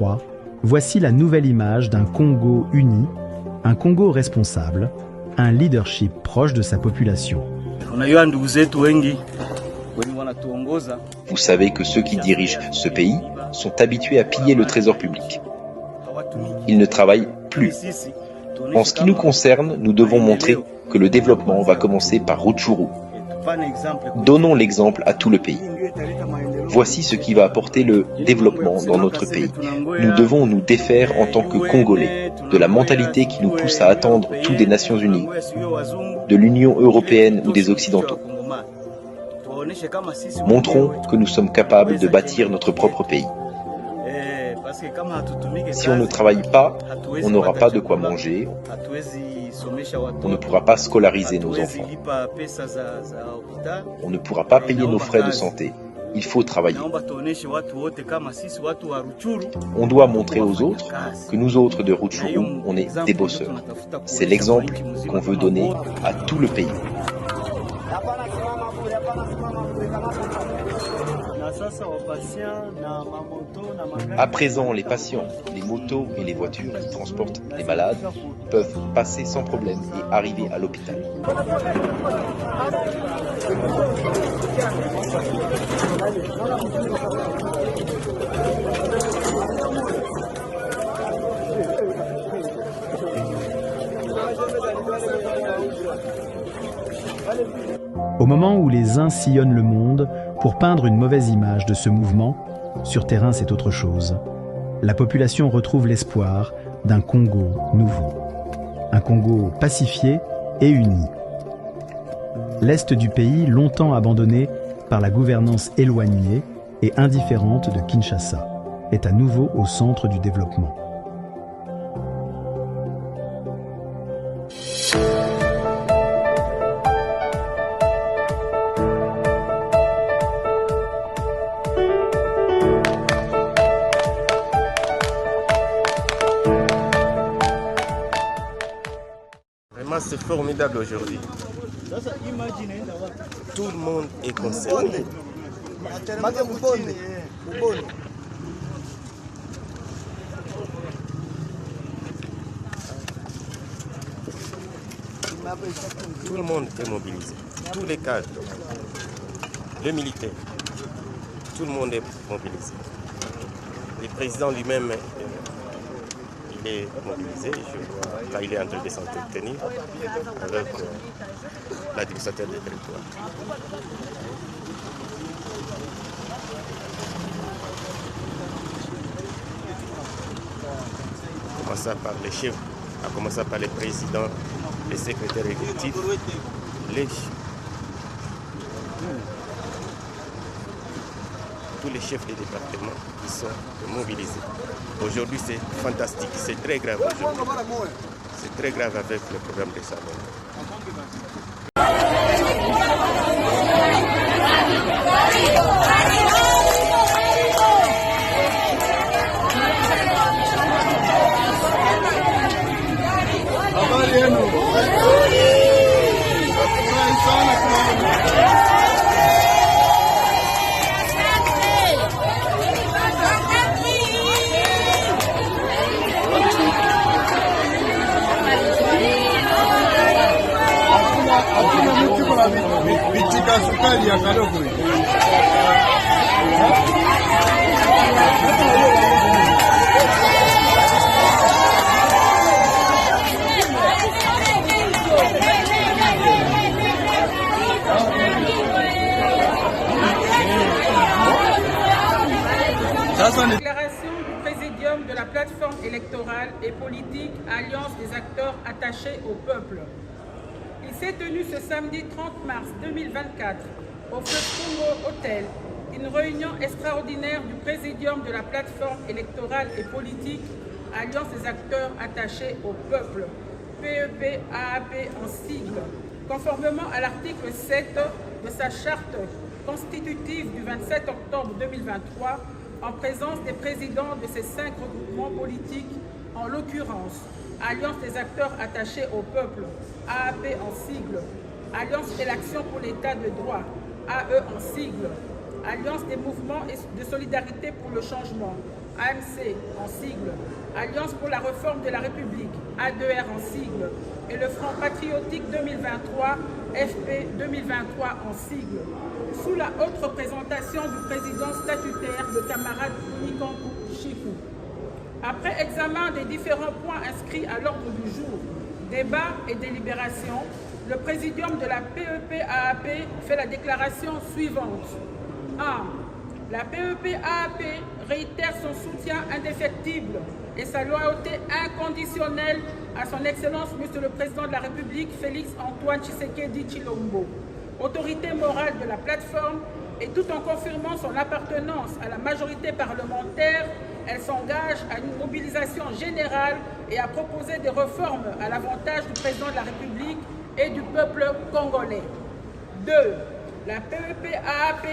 2023, voici la nouvelle image d'un Congo uni, un Congo responsable, un leadership proche de sa population. Vous savez que ceux qui dirigent ce pays sont habitués à piller le trésor public. Ils ne travaillent plus. En ce qui nous concerne, nous devons montrer que le développement va commencer par Rutshuru. Donnons l'exemple à tout le pays. Voici ce qui va apporter le développement dans notre pays. Nous devons nous défaire en tant que Congolais de la mentalité qui nous pousse à attendre tout des Nations Unies, de l'Union européenne ou des Occidentaux. Montrons que nous sommes capables de bâtir notre propre pays. Si on ne travaille pas, on n'aura pas de quoi manger, on ne pourra pas scolariser nos enfants, on ne pourra pas payer nos frais de santé. Il faut travailler. On doit montrer aux autres que nous autres de Rutshuru, on est des bosseurs. C'est l'exemple qu'on veut donner à tout le pays. À présent, les patients, les motos et les voitures qui transportent les malades peuvent passer sans problème et arriver à l'hôpital. Au moment où les uns sillonnent le monde pour peindre une mauvaise image de ce mouvement, sur terrain c'est autre chose. La population retrouve l'espoir d'un Congo nouveau. Un Congo pacifié et uni. L'Est du pays, longtemps abandonné par la gouvernance éloignée et indifférente de Kinshasa, est à nouveau au centre du développement. C'est formidable aujourd'hui. Tout le monde est concerné. Tout le monde est mobilisé. Tous les cadres, le militaire, tout le monde est mobilisé. Le président lui-même il est mobilisé, je vois, là il est en train de s'entretenir avec l'administrateur des territoires. À commencer par les chefs, à commencer par les présidents, les secrétaires exécutifs, tous les chefs des départements qui sont mobilisés. Aujourd'hui, c'est fantastique, c'est très grave aujourd'hui. C'est très grave avec le programme de Salon. Déclaration du Présidium de la plateforme électorale et politique Alliance des acteurs attachés au peuple. Il s'est tenu ce samedi 30 mars 2024 au Fleuve Congo Hôtel une réunion extraordinaire du Présidium de la plateforme électorale et politique Alliance des acteurs attachés au peuple, PEP-AAP en sigle, conformément à l'article 7 de sa charte constitutive du 27 octobre 2023, en présence des présidents de ces 5 regroupements politiques, en l'occurrence Alliance des acteurs attachés au peuple, AAP en sigle, Alliance et l'action pour l'état de droit, AE en sigle, Alliance des mouvements de solidarité pour le changement, AMC en sigle, Alliance pour la réforme de la République, A2R en sigle, et le Front Patriotique 2023, FP 2023 en sigle, sous la haute représentation du président statutaire, le camarade Nikankou Chikou. Après examen des différents points inscrits à l'ordre du jour, débat et délibération, le présidium de la PEP-AAP fait la déclaration suivante. 1. La PEP-AAP réitère son soutien indéfectible et sa loyauté inconditionnelle à son Excellence Monsieur le Président de la République, Félix Antoine Tshisekedi Tshilombo, autorité morale de la plateforme, et tout en confirmant son appartenance à la majorité parlementaire, elle s'engage à une mobilisation générale et à proposer des réformes à l'avantage du Président de la République et du peuple congolais. 2. La PEP-AAP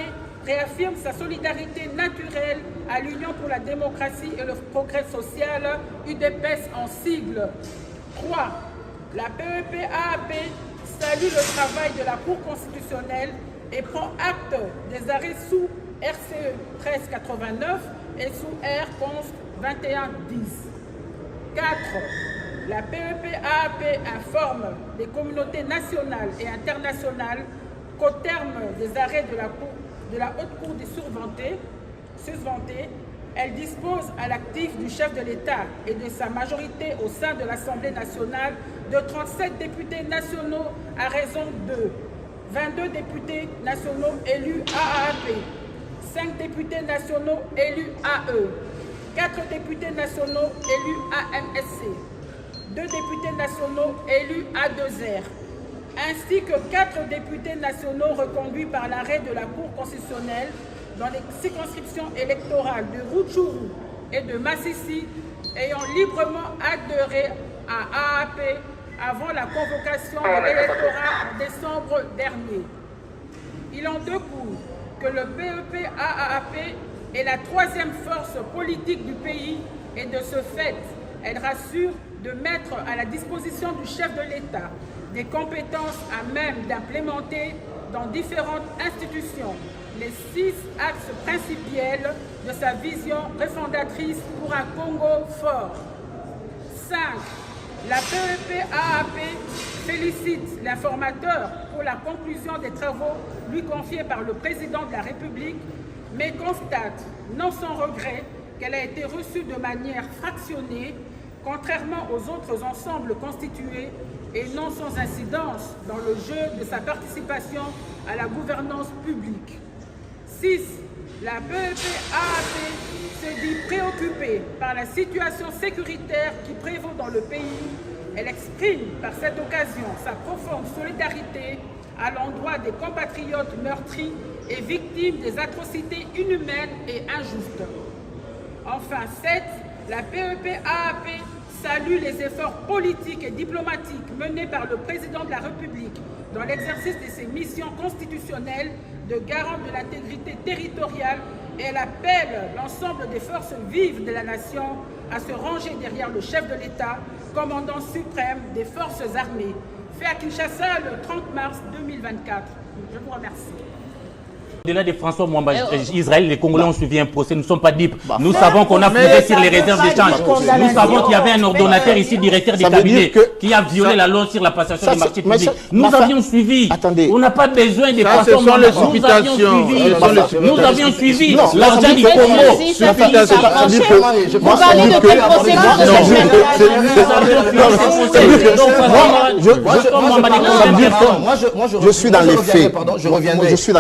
réaffirme sa solidarité naturelle à l'Union pour la démocratie et le progrès social, UDPS en sigle. 3. La PEP-AAP salue le travail de la Cour constitutionnelle et prend acte des arrêts sous RCE 1389 et sous R Const 2110. 4. La PEP-AAP informe les communautés nationales et internationales qu'au terme des arrêts de la Haute Cour des susventés, elle dispose à l'actif du chef de l'État et de sa majorité au sein de l'Assemblée nationale de 37 députés nationaux à raison de 22 députés nationaux élus AAP, 5 députés nationaux élus AE, 4 députés nationaux élus AMSC, 2 députés nationaux élus A2R, ainsi que 4 députés nationaux reconduits par l'arrêt de la Cour constitutionnelle dans les circonscriptions électorales de Rutshuru et de Massissi, ayant librement adhéré à AAP avant la convocation de l'électorat en décembre dernier. Il en découle que le PEP-AAP est la troisième force politique du pays et de ce fait, elle rassure de mettre à la disposition du chef de l'État des compétences à même d'implémenter dans différentes institutions les 6 axes principiels de sa vision refondatrice pour un Congo fort. 5. La PEP-AAP félicite l'informateur pour la conclusion des travaux lui confiés par le président de la République, mais constate, non sans regret, qu'elle a été reçue de manière fractionnée, contrairement aux autres ensembles constitués, et non sans incidence dans le jeu de sa participation à la gouvernance publique. 6. La PEP-AAP se dit préoccupée par la situation sécuritaire qui prévaut dans le pays. Elle exprime par cette occasion sa profonde solidarité à l'endroit des compatriotes meurtris et victimes des atrocités inhumaines et injustes. Enfin, 7. La PEP-AAP salue les efforts politiques et diplomatiques menés par le président de la République dans l'exercice de ses missions constitutionnelles de garant de l'intégrité territoriale, et elle appelle l'ensemble des forces vives de la nation à se ranger derrière le chef de l'État, commandant suprême des forces armées. Fait à Kinshasa le 30 mars 2024. Je vous remercie. Au-delà de François Mwamba, Israël, les Congolais ont suivi un procès, nous ne sommes pas dupes. Nous savons qu'on a fondé sur les réserves d'échange. Nous savons qu'il y avait un ordonnateur ici, directeur des cabinets, qui a violé la loi sur la passation des marchés publics. Nous avions suivi. On n'a pas besoin de François Mwamba. Nous avions suivi l'argent du Congo. Vous parlez de quel procès? Je suis dans les faits. Je suis dans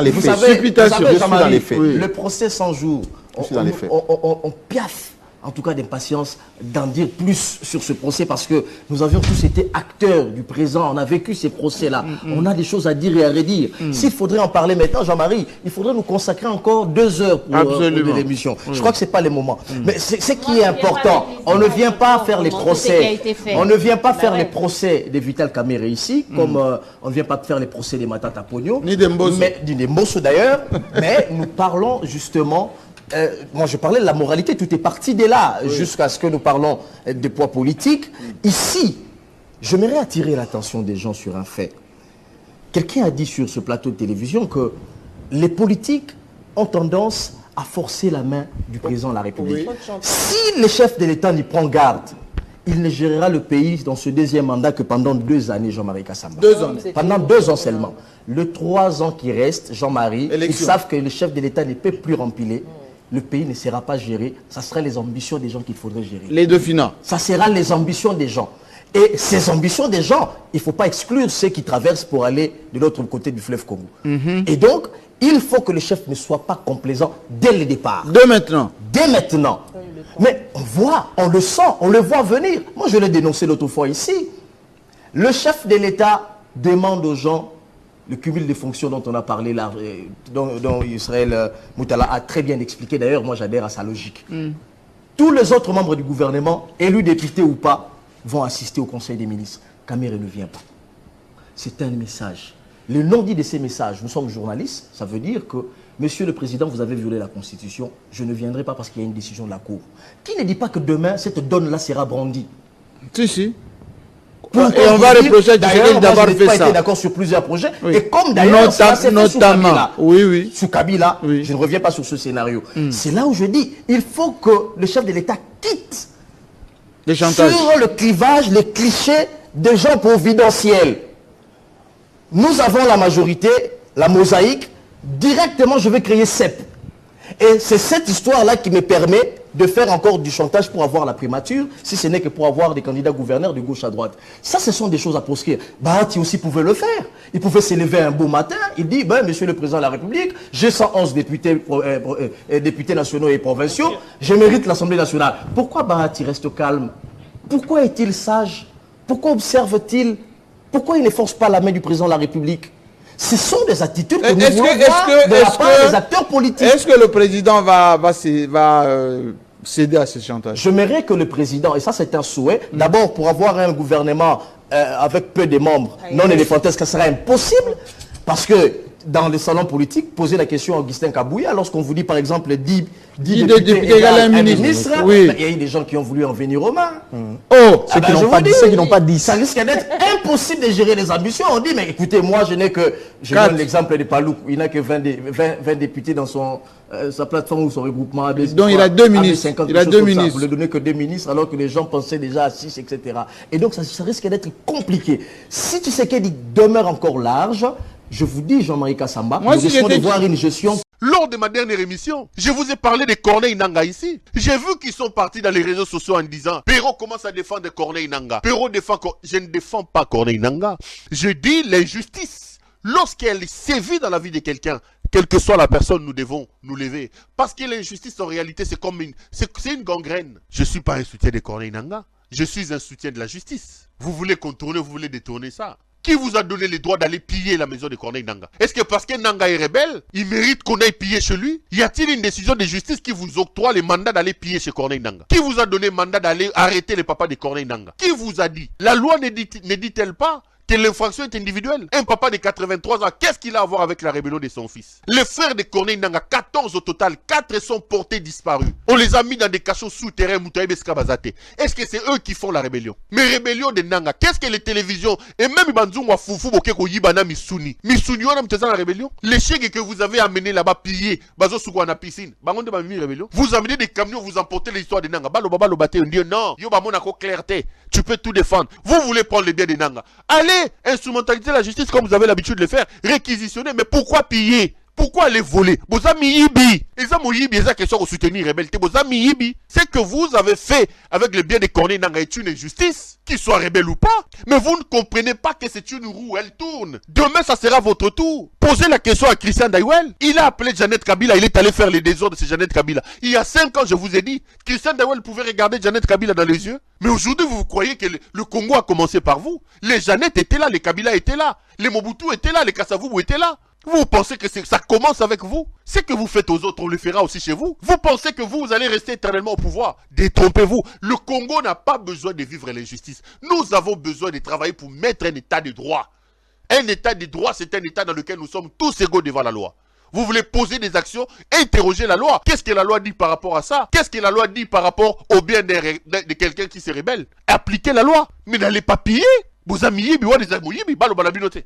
les faits. Le procès 100 jours, on piaffe en tout cas d'impatience d'en dire plus sur ce procès parce que nous avions tous été acteurs du présent, on a vécu ces procès-là. On a des choses à dire et à redire. S'il faudrait en parler maintenant, Jean-Marie, il faudrait nous consacrer encore 2 heures pour l'émission. Je crois que ce n'est pas le moment. Mais ce qui est important, on ne vient pas faire les procès. On ne vient pas faire les procès de Vital Kamerhe ici, comme on ne vient pas faire les procès des Matata Pogno. Ni des Mbosso d'ailleurs. Mais nous parlons justement... moi je parlais de la moralité, tout est parti de là, jusqu'à ce que nous parlons des poids politiques. Ici, j'aimerais attirer l'attention des gens sur un fait. Quelqu'un a dit sur ce plateau de télévision que les politiques ont tendance à forcer la main du président de la République. Si le chef de l'État n'y prend garde, il ne gérera le pays dans ce deuxième mandat que pendant 2 années, Jean-Marie Kassamba. 2 ans. Pendant 2 ans seulement. Le 3 ans qui restent, Jean-Marie, ils savent que le chef de l'État ne peut plus remplir. Le pays ne sera pas géré. Ça sera les ambitions des gens qu'il faudrait gérer. Les deux finants. Ça sera les ambitions des gens. Et ces ambitions des gens, il ne faut pas exclure ceux qui traversent pour aller de l'autre côté du fleuve Congo. Et donc, il faut que le chef ne soit pas complaisant dès le départ. Dès maintenant. Dès maintenant. Mais on voit, on le sent, on le voit venir. Moi, je l'ai dénoncé l'autre fois ici. Le chef de l'État demande aux gens le cumul des fonctions dont on a parlé là, dont Israël Moutala a très bien expliqué. D'ailleurs, moi, j'adhère à sa logique. Tous les autres membres du gouvernement, élus députés ou pas, vont assister au Conseil des ministres. Kamere ne vient pas. C'est un message. Le non-dit de ces messages, nous sommes journalistes, ça veut dire que, Monsieur le Président, vous avez violé la Constitution, je ne viendrai pas parce qu'il y a une décision de la Cour. Qui ne dit pas que demain, cette donne-là sera brandie? Si. Et on va reprocher à Tshisekedi d'avoir fait ça. J'ai été d'accord sur plusieurs projets. Oui. Et comme d'ailleurs, notamment, sous Kabila, je ne reviens pas sur ce scénario. C'est là où je dis, il faut que le chef de l'État quitte sur le clivage, les clichés des gens providentiels. Nous avons la majorité, la mosaïque. Directement, je vais créer CEP. Et c'est cette histoire-là qui me permet de faire encore du chantage pour avoir la primature, si ce n'est que pour avoir des candidats gouverneurs de gauche à droite. Ça, ce sont des choses à proscrire. Bahati aussi pouvait le faire. Il pouvait se lever un beau matin, il dit, Monsieur le Président de la République, j'ai 111 députés nationaux et provinciaux, je mérite l'Assemblée nationale. Pourquoi Bahati reste calme? Pourquoi est-il sage? Pourquoi observe-t-il? Pourquoi il ne force pas la main du Président de la République? Ce sont des attitudes que nous voulons voir de la part des acteurs politiques. Est-ce que le président va céder à ce chantage? J'aimerais que le président, et ça c'est un souhait, d'abord pour avoir un gouvernement avec peu de membres non éléphantesques, ça serait impossible, parce que dans les salons politiques, poser la question à Augustin Kabouya, lorsqu'on vous dit par exemple 10 députés égale un ministre, il y a eu des gens qui ont voulu en venir aux mains. Ceux qui n'ont pas dit. Ça risque d'être impossible de gérer les ambitions. On dit, mais écoutez, moi je n'ai que, je donne l'exemple de Palouk, il n'a que 20 députés dans sa plateforme ou son regroupement. Donc il a 2 ministres. Il a 2 ministres. Vous ne donnez que 2 ministres alors que les gens pensaient déjà à 6, etc. Et donc ça risque d'être compliqué. Si Tshisekedi demeure encore large, je vous dis, Jean-Marie Kassamba, nous risquons de voir une gestion. Lors de ma dernière émission, je vous ai parlé de Corneille Nangaa ici. J'ai vu qu'ils sont partis dans les réseaux sociaux en disant Perrault commence à défendre Corneille Nangaa. Perrault défend... Je ne défends pas Corneille Nangaa. Je dis l'injustice. Lorsqu'elle sévit dans la vie de quelqu'un, quelle que soit la personne, nous devons nous lever. Parce que l'injustice, en réalité, c'est comme une gangrène. Je ne suis pas un soutien de Corneille Nangaa. Je suis un soutien de la justice. Vous voulez contourner, vous voulez détourner ça. Qui vous a donné le droit d'aller piller la maison de Corneille Nangaa? Est-ce que parce que Nangaa est rebelle, il mérite qu'on aille piller chez lui? Y a-t-il une décision de justice qui vous octroie le mandat d'aller piller chez Corneille Nangaa? Qui vous a donné le mandat d'aller arrêter le papa de Corneille Nangaa? Qui vous a dit? La loi ne dit-elle pas que l'infraction est individuelle? Un papa de 83 ans, qu'est-ce qu'il a à voir avec la rébellion de son fils? Les frères de Corneille Nangaa, 14 au total, 4 sont portés disparus. On les a mis dans des cachots souterrains, Moutaïbe Skabazate. Est-ce que c'est eux qui font la rébellion? Mais rébellion de Nangaa, qu'est-ce que les télévisions, et même Banzungwa Foufou, Bokeko Yibana Missouni. Missouni, on a mis la rébellion. Les chèques que vous avez amenés là-bas pillés, Bazo Soukouana piscine, Bangonde Bamimi rébellion. Vous amenez des camions, vous emportez l'histoire de Nangaa. Balo Baba Lobate, on dit non, Yoba Monako clarté. Tu peux tout défendre. Vous voulez prendre les biens de Nangaa. Allez, instrumentaliser la justice comme vous avez l'habitude de le faire. Réquisitionner, mais pourquoi piller? Pourquoi aller voler? Bozami Yibi. Et ça, mon Yibi, c'est question de soutenir la rebelle. Bozami Yibi. C'est que vous avez fait avec le bien de Corneille Nangaa est une injustice, qu'il soit rebelle ou pas. Mais vous ne comprenez pas que c'est une roue, elle tourne. Demain, ça sera votre tour. Posez la question à Christian Daouel. Il a appelé Jeannette Kabila, il est allé faire les désordres de Jeannette Kabila. Il y a 5 ans, je vous ai dit, Christian Daouel pouvait regarder Jeannette Kabila dans les yeux. Mais aujourd'hui, vous croyez que le Congo a commencé par vous? Les Jeannette étaient là, les Kabila étaient là, les Mobutu étaient là, les Kasavubu étaient là. Vous pensez que ça commence avec vous? Ce que vous faites aux autres, on le fera aussi chez vous. Vous pensez que vous allez rester éternellement au pouvoir? Détrompez-vous. Le Congo n'a pas besoin de vivre l'injustice. Nous avons besoin de travailler pour mettre un état de droit. Un état de droit, c'est un état dans lequel nous sommes tous égaux devant la loi. Vous voulez poser des actions, interroger la loi. Qu'est-ce que la loi dit par rapport à ça? Qu'est-ce que la loi dit par rapport au bien de quelqu'un qui se rebelle? Appliquez la loi, mais n'allez pas piller. Vos amis, des amis, balo balabinoté.